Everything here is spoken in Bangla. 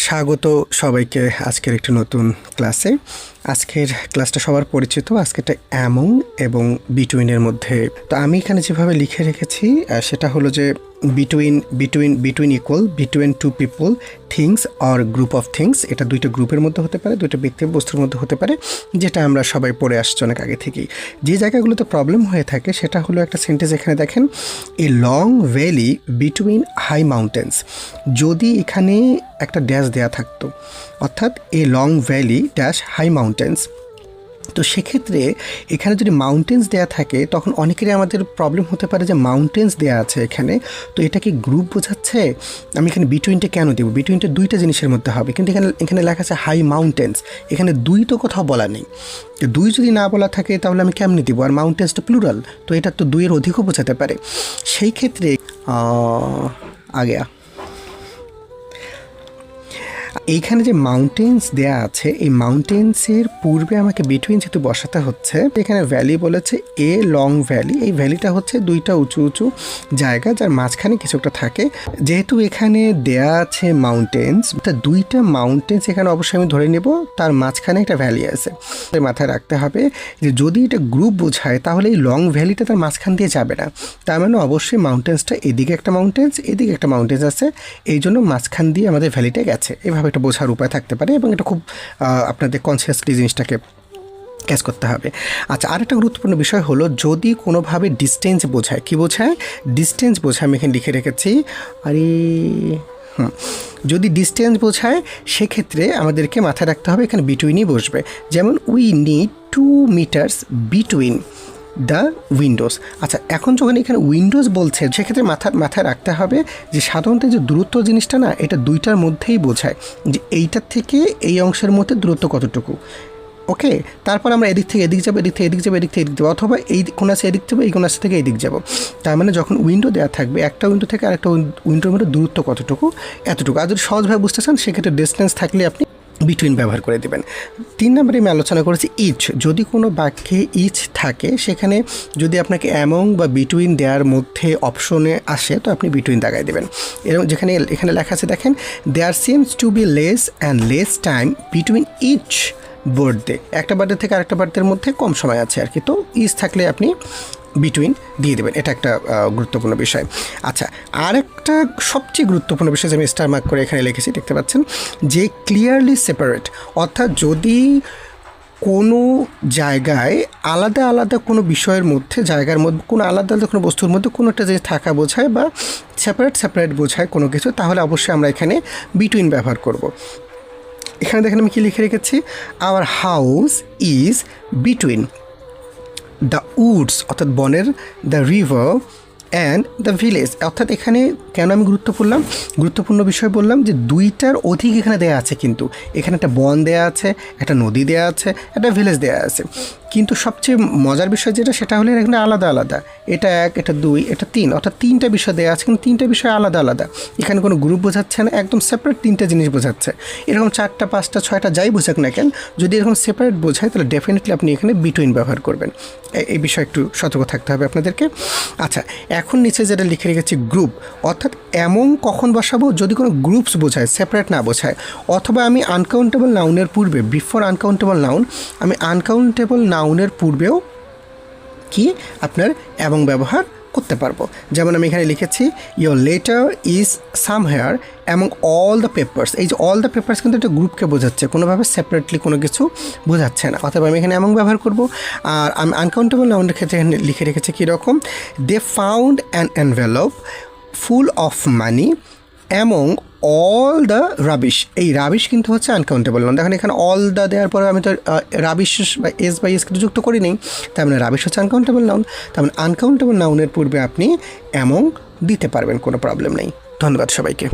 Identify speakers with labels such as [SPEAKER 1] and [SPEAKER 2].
[SPEAKER 1] স্বাগত সবাইকে আজকের একটি নতুন ক্লাসে। আজকের ক্লাসটা সবার পরিচিত। আজকেরটা অ্যামং এবং বিটুইনের মধ্যে। তো আমি এখানে যেভাবে লিখে রেখেছি সেটা হলো যে between equal between two people, things or group of things. এটা দুইটা গ্রুপের মধ্যে হতে পারে, দুইটা ব্যক্তি বস্তুর মধ্যে হতে পারে, যেটা আমরা সবাই পড়ে আসছি অনেক আগে থেকেই। যে জায়গাগুলোতে প্রবলেম হয়ে থাকে সেটা হলো একটা সেন্টেন্স এখানে দেখেন, a long valley between high mountains. যদি এখানে একটা ড্যাশ দেয়া থাকতো, অর্থাৎ a long valley dash high mountains, তো সেক্ষেত্রে এখানে যদি মাউন্টেন্স দেয়া থাকে তখন অনেকেরই আমাদের প্রবলেম হতে পারে যে মাউন্টেন্স দেয়া আছে এখানে, তো এটা কি গ্রুপ বোঝাচ্ছে? আমি এখানে বিটুইনটা কেন দেবো? বিটুইনটা দুইটা জিনিসের মধ্যে হবে, কিন্তু এখানে লেখা আছে হাই মাউন্টেন্স, এখানে দুই তো কোথাও বলা নেই। দুই যদি না বলা থাকে তাহলে আমি কেমনি দিব? আর মাউন্টেন্সটা প্লুরাল, তো এটা তো দুইয়ের অধিকও বোঝাতে পারে। সেই ক্ষেত্রে এইখানে যে মাউন্টেন্স দেয়া আছে, এই মাউন্টেন্সের পূর্বে আমাকে বিটুইন যেহেতু বসাতে হচ্ছে, এখানে ভ্যালি বলেছে এ লং ভ্যালি। এই ভ্যালিটা হচ্ছে দুইটা উঁচু উঁচু জায়গা যার মাঝখানে কিছু একটা থাকে। যেহেতু এখানে দেয়া আছে মাউন্টেন্স, তা দুইটা মাউন্টেন্স এখানে অবশ্যই আমি ধরে নেব, তার মাঝখানে একটা ভ্যালি আছে। মাথায় রাখতে হবে যে যদি এটা গ্রুপ বোঝায় তাহলে এই লং ভ্যালিটা তার মাঝখান দিয়ে যাবে না, তার মানে অবশ্যই মাউন্টেন্সটা এদিকে একটা মাউন্টেন্স, এদিকে একটা মাউন্টেন্স আছে, এই জন্য মাঝখান দিয়ে আমাদের ভ্যালিটা গেছে। এভাবে একটা বোঝার উপায় থাকতে পারে এবং এটা খুব আপনাদের কনসিয়াসলি জিনিসটাকে ক্যাচ করতে হবে। আচ্ছা, আরেকটা গুরুত্বপূর্ণ বিষয় হলো যদি কোনোভাবে ডিস্টেন্স বোঝায়। কি বোঝায়? ডিস্টেন্স বোঝায়। আমি এখানে লিখে রেখেছি, যদি ডিস্টেন্স বোঝায় সেক্ষেত্রে আমাদেরকে মাথায় রাখতে হবে এখানে বিটুইনই বসবে। যেমন we need 2 meters between the windows. আচ্ছা, এখন যখন এখানে উইন্ডোজ বলছে সেক্ষেত্রে মাথায় রাখতে হবে যে সাধারণত যে দূরত্ব জিনিসটা না, এটা দুইটার মধ্যেই বোঝায় যে এইটার থেকে এই অংশের মধ্যে দূরত্ব কতটুকু। ওকে, তারপর আমরা এদিক থেকে এদিক যাবো, এদিক থেকে এদিক যাবো, এদিক থেকে এদিক যাবো, অথবা এই কোন আছে এদিক যাবো, এই কোন আছে থেকে এদিক যাবো। তার মানে যখন উইন্ডো দেওয়া থাকবে, একটা উইন্ডো থেকে আরেকটা উইন্ডোর মধ্যে দূরত্ব কতটুকু, এতটুকু। আর যদি সহজভাবে বুঝতে চান সেক্ষেত্রে ডিস্টেন্স থাকলে আপনি বিটুইন ব্যবহার করে দেবেন। 3 নম্বরে আমি আলোচনা করেছি ইচ। যদি কোনো বাক্যে ইচ থাকে সেখানে যদি আপনাকে অ্যামং বা বিটুইন দেওয়ার মধ্যে অপশনে আসে তো আপনি বিটুইন দাগাই দেবেন। এবং এখানে লেখা আছে দেখেন, there seems to be less and less time between each birthday. একটা বার্থডে থেকে আরেকটা বার্থডের মধ্যে কম সময় আছে আর কি, তো ইচ থাকলে আপনি বিটুইন দিয়ে দেবেন। এটা একটা গুরুত্বপূর্ণ বিষয়। আচ্ছা, আরেকটা সবচেয়ে গুরুত্বপূর্ণ বিষয় যে আমি স্টার মার্ক করে এখানে লিখেছি, দেখতে পাচ্ছেন যে ক্লিয়ারলি সেপারেট। অর্থাৎ যদি কোনো জায়গায় আলাদা আলাদা কোনো বিষয়ের মধ্যে, জায়গার মধ্যে কোনো আলাদা আলাদা কোনো বস্তুর মধ্যে কোনো একটা জিনিস থাকা বোঝায় বা সেপারেট বোঝায় কোনো কিছু, তাহলে অবশ্যই আমরা এখানে বিটুইন ব্যবহার করব। এখানে দেখেন আমি কি লিখে রেখেছি, our house is between the Woods, অর্থাৎ বনের, the river and the village. অর্থাৎ এখানে কেন আমি গুরুত্বপূর্ণ বিষয় বললাম যে দুইটার অধিক এখানে দেয়া আছে, কিন্তু এখানে একটা বন দেয়া আছে, একটা নদী দেয়া আছে, একটা ভিলেজ দেয়া আছে, কিন্তু সবচেয়ে মজার বিষয় যেটা সেটা হলো এখানে আলাদা আলাদা, এটা 1, এটা 2, এটা 3, অর্থাৎ 3টা বিষয় দেওয়া আছে, কিন্তু 3টা বিষয় আলাদা আলাদা। এখানে কোনো গ্রুপ বোঝাচ্ছে না, একদম সেপারেট 3টা জিনিস বোঝাচ্ছে। এরকম 4টা 5টা 6টা যাই বোঝাক না কেন, যদি এরকম সেপারেট বোঝায় তাহলে ডেফিনেটলি আপনি এখানে বিটুইন ব্যবহার করবেন। এই বিষয়ে একটু সতর্ক থাকতে হবে আপনাদেরকে। আচ্ছা, এখন নিচে যেটা লিখে রেখেছি গ্রুপ, অর্থাৎ এমন কখন বসাবো যদি কোনো গ্রুপস বোঝায়, সেপারেট না বোঝায়, অথবা আমি আনকাউন্টেবল নাউনের পূর্বে, বিফোর আনকাউন্টেবল নাউন, আমি আনকাউন্টেবল নাউনের পূর্বেও কি আপনার এবং ব্যবহার করতে পারবো। যেমন আমি এখানে লিখেছি, your letter is somewhere among all the papers. এই যে অল দ্য পেপার্স কিন্তু একটা গ্রুপকে বোঝাচ্ছে, কোনোভাবে সেপারেটলি কোনো কিছু বোঝাচ্ছে না, অথবা আমি এখানে এমন ব্যবহার করব। আর আমি আনকাউন্টেবল নাউনের ক্ষেত্রে এখানে লিখে রেখেছি কীরকম, they found an envelope full of money among all the rubbish. এই রাবিশ কিন্তু হচ্ছে আনকাউন্টেবল নাউন। দেখেন এখানে অল দ্য দেওয়ার পরে আমি তো রাবিশ বা এস বাই এস কিন্তু যুক্ত করি নেই, তার মানে রাবিশ হচ্ছে আনকাউন্টেবল নাউন। তার মানে আনকাউন্টেবল নাউনের পূর্বে আপনি অ্যামং দিতে পারবেন, কোনো প্রবলেম নেই। ধন্যবাদ সবাইকে।